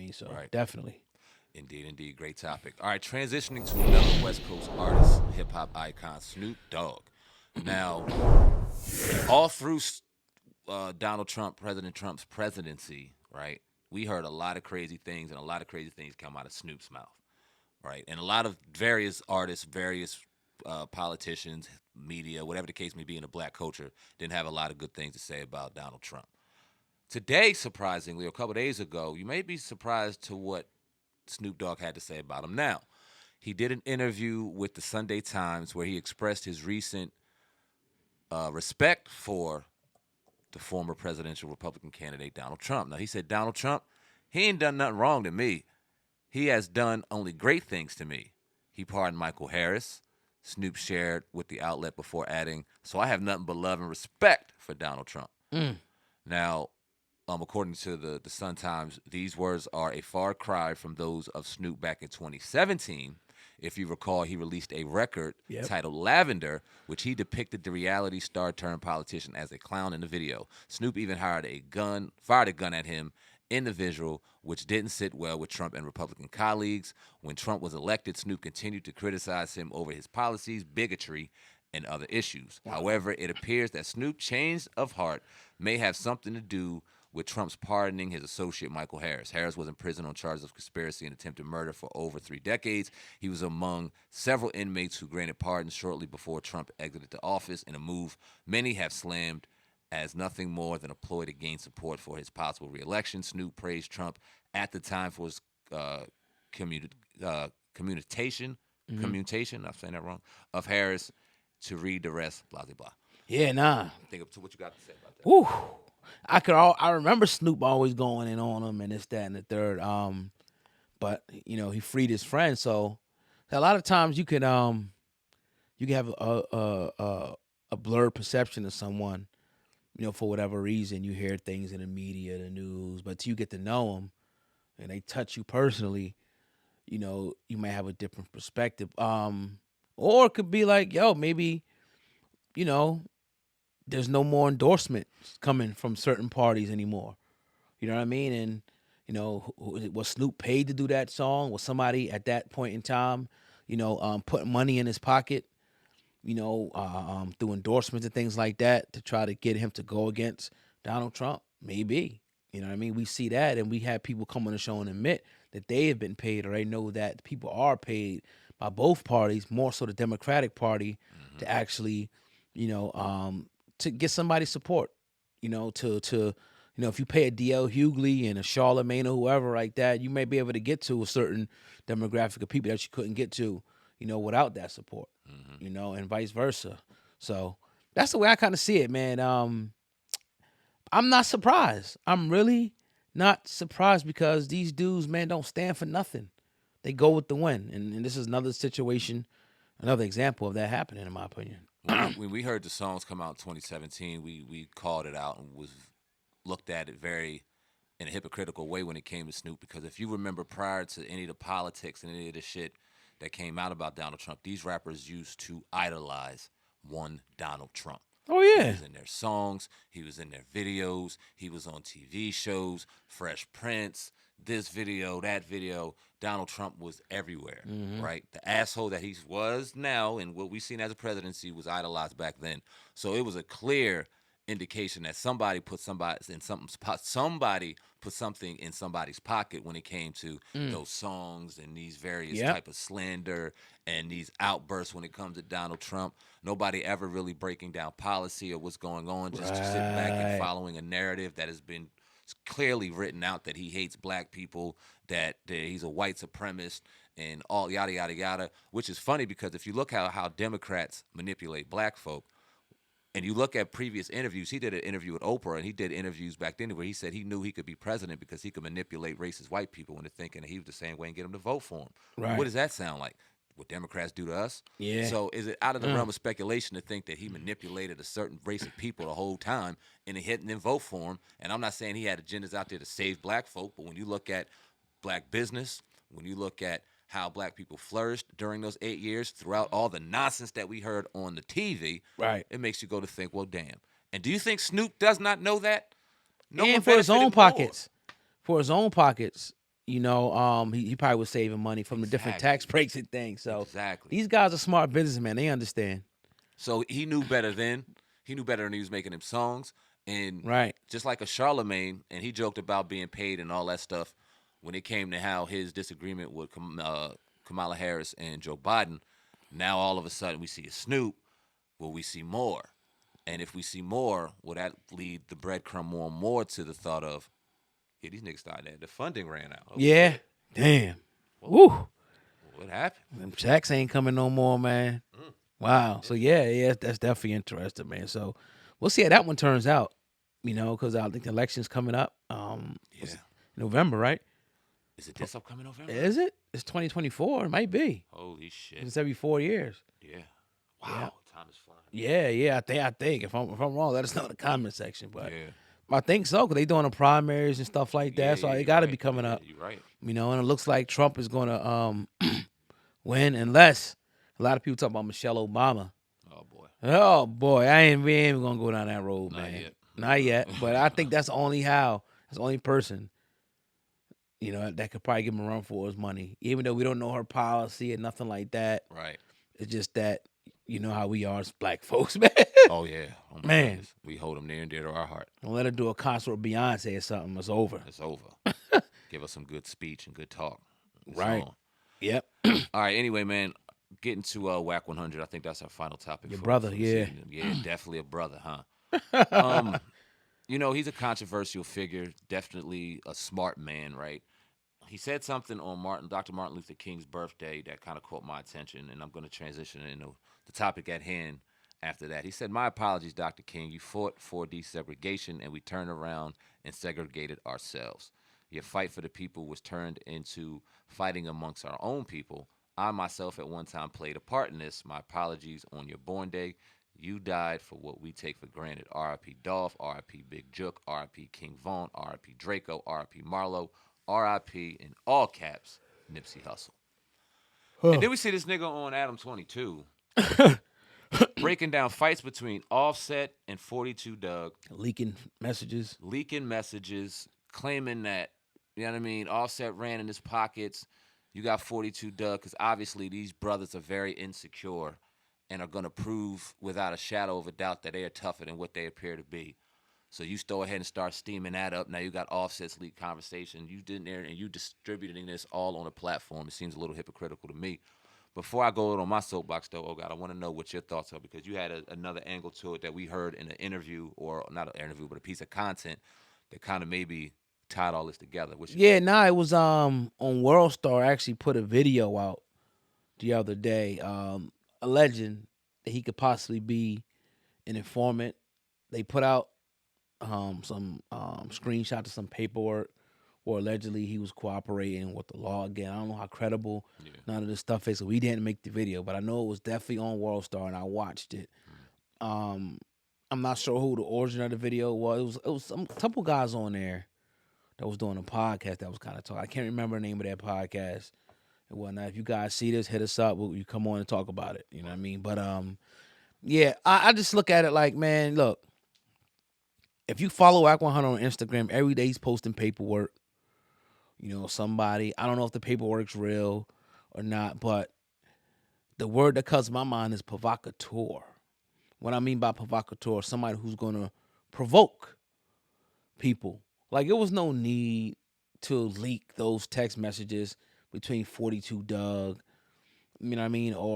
mean? So Right. definitely. Indeed, indeed. Great topic. All right, transitioning to another West Coast artist, hip hop icon, Snoop Dogg. Now, all through Donald Trump, President Trump's presidency, right, we heard a lot of crazy things, and a lot of crazy things come out of Snoop's mouth, right? And a lot of various artists, various politicians, media, whatever the case may be in the black culture, didn't have a lot of good things to say about Donald Trump. Today, surprisingly, a couple days ago, you may be surprised to what Snoop Dogg had to say about him. Now, he did an interview with the Sunday Times where he expressed his recent respect for the former presidential Republican candidate Donald Trump. Now, he said, Donald Trump, he ain't done nothing wrong to me. He has done only great things to me. He pardoned Michael Harris. Snoop shared with the outlet before adding, so I have nothing but love and respect for Donald Trump. Now, according to the Sun Times, these words are a far cry from those of Snoop back in 2017. If you recall, he released a record titled Lavender, which he depicted the reality star turned politician as a clown in the video. Snoop even fired a gun at him in the visual, which didn't sit well with Trump and Republican colleagues. When Trump was elected, Snoop continued to criticize him over his policies, bigotry, and other issues. However, it appears that Snoop's change of heart may have something to do with Trump's pardoning his associate Michael Harris. Harris was in prison on charges of conspiracy and attempted murder for over 3 decades. He was among several inmates who granted pardons shortly before Trump exited the office in a move many have slammed as nothing more than a ploy to gain support for his possible reelection. Snoop praised Trump at the time for his commutation, I'm saying that wrong, of Harris to read the rest, blah, blah, blah. Yeah, nah. Think of what you got to say about that. Woo. I remember Snoop always going in on him and this, that, and the third. But he freed his friend, so a lot of times you can have a blurred perception of someone, for whatever reason. You hear things in the media, the news, but till you get to know them and they touch you personally, you might have a different perspective. Or it could be like, yo, maybe, there's no more endorsements coming from certain parties anymore. You know what I mean? And, was Snoop paid to do that song? Was somebody at that point in time, putting money in his pocket, through endorsements and things like that to try to get him to go against Donald Trump? Maybe. You know what I mean? We see that, and we have people come on the show and admit that they have been paid, or they know that people are paid by both parties, more so the Democratic Party, to actually, to get somebody's support, to if you pay a D.L. Hughley and a Charlemagne or whoever like that, you may be able to get to a certain demographic of people that you couldn't get to, without that support, and vice versa. So that's the way I kind of see it, man. I'm not surprised. I'm really not surprised because these dudes, man, don't stand for nothing. They go with the win. And this is another situation, another example of that happening, in my opinion. When we heard the songs come out in 2017, we called it out and looked at it very in a hypocritical way when it came to Snoop. Because if you remember, prior to any of the politics and any of the shit that came out about Donald Trump, these rappers used to idolize one Donald Trump. Oh, yeah. He was in their songs. He was in their videos. He was on TV shows, Fresh Prince, this video, that video. Donald Trump was everywhere, right? The asshole that he was now and what we've seen as a presidency was idolized back then. So it was a clear indication that somebody put something in somebody's pocket when it came to those songs and these various type of slander and these outbursts when it comes to Donald Trump. Nobody ever really breaking down policy or what's going on, just sitting back and following a narrative that has been clearly written out that he hates black people, that he's a white supremacist, and all yada, yada, yada, which is funny because if you look how Democrats manipulate black folk, and you look at previous interviews, he did an interview with Oprah, and he did interviews back then where he said he knew he could be president because he could manipulate racist white people into thinking that he was the same way and get them to vote for him. Right. What does that sound like? What Democrats do to us? Yeah. So is it out of the realm of speculation to think that he manipulated a certain race of people the whole time and then vote for him? And I'm not saying he had agendas out there to save black folk, but when you look at black business, when you look at how black people flourished during those 8 years, throughout all the nonsense that we heard on the TV, right, it makes you go to think, well, damn. And do you think Snoop does not know that? No, and for his own pockets. For his own pockets, he probably was saving money from the different tax Exactly. breaks and things. So Exactly. these guys are smart businessmen. They understand. So he knew better then. He knew better when he was making them songs. And Right. just like a Charlemagne, and he joked about being paid and all that stuff when it came to how his disagreement with Kamala Harris and Joe Biden. Now all of a sudden we see a Snoop. Will we see more? And if we see more, will that lead the breadcrumb more and more to the thought of, yeah, these niggas started that. The funding ran out. Oh, Yeah. shit. Damn. Woo. What happened? Them checks ain't coming no more, man. Wow. So yeah, that's definitely interesting, man. So we'll see how that one turns out. Because I think the election's coming up. Yeah. November, right? Is it this upcoming November? Is it? It's 2024. It might be. Holy shit. It's every 4 years. Yeah. Wow. Time is flying. Yeah. I think if I'm wrong, let us know in the comment section. But Yeah. I think so because they doing the primaries and stuff like that. So it got to be coming up. You're right. And it looks like Trump is going to win unless a lot of people talk about Michelle Obama. Oh boy, we ain't even gonna go down that road, man. Not yet. But I think that's the only person, that could probably give him a run for his money. Even though we don't know her policy and nothing like that. Right. It's just that how we are as black folks, man. Oh yeah. Oh, man. Goodness. We hold them near and dear to our heart. Don't let her do a concert with Beyonce or something. It's over. It's over. Give us some good speech and good talk. Right. Yep. All right. Anyway, man. Getting to WAC 100, I think that's our final topic. Your brother, yeah. Yeah, definitely a brother, huh? He's a controversial figure, definitely a smart man, right? He said something on Dr. Martin Luther King's birthday that kind of caught my attention, and I'm going to transition into the topic at hand after that. He said, "My apologies, Dr. King. You fought for desegregation, and we turned around and segregated ourselves. Your fight for the people was turned into fighting amongst our own people. I myself at one time played a part in this. My apologies on your born day. You died for what we take for granted. R.I.P. Dolph, R.I.P. Big Jook, R.I.P. King Von, R.I.P. Draco, R.I.P. Marlo, R.I.P. in all caps, Nipsey Hussle." And then we see this nigga on Adam 22 breaking down fights between Offset and 42 Doug. Leaking messages, claiming that, Offset ran in his pockets. You got 42 Doug, because obviously these brothers are very insecure and are going to prove without a shadow of a doubt that they are tougher than what they appear to be. So you go ahead and start steaming that up. Now you got Offset's leaked conversation. You did there and you distributing this all on a platform. It seems a little hypocritical to me. Before I go on my soapbox, though, oh God, I want to know what your thoughts are, because you had another angle to it that we heard in an interview, or not an interview, but a piece of content that kind of maybe tied all this together. It was on World Star. Actually put a video out the other day, alleging that he could possibly be an informant. They put out some screenshots of some paperwork where allegedly he was cooperating with the law. Again, I don't know how credible none of this stuff is, so we didn't make the video, but I know it was definitely on World Star and I watched it. I'm not sure who the origin of the video was. It was some couple guys on there that was doing a podcast that was kind of talking. I can't remember the name of that podcast and whatnot. If you guys see this, hit us up. You come on and talk about it. You know what I mean? But I just look at it like, man, look, if you follow WAC 100 on Instagram, every day he's posting paperwork. Somebody, I don't know if the paperwork's real or not, but the word that comes to my mind is provocateur. What I mean by provocateur, somebody who's going to provoke people. Like, it was no need to leak those text messages between 42 Doug, or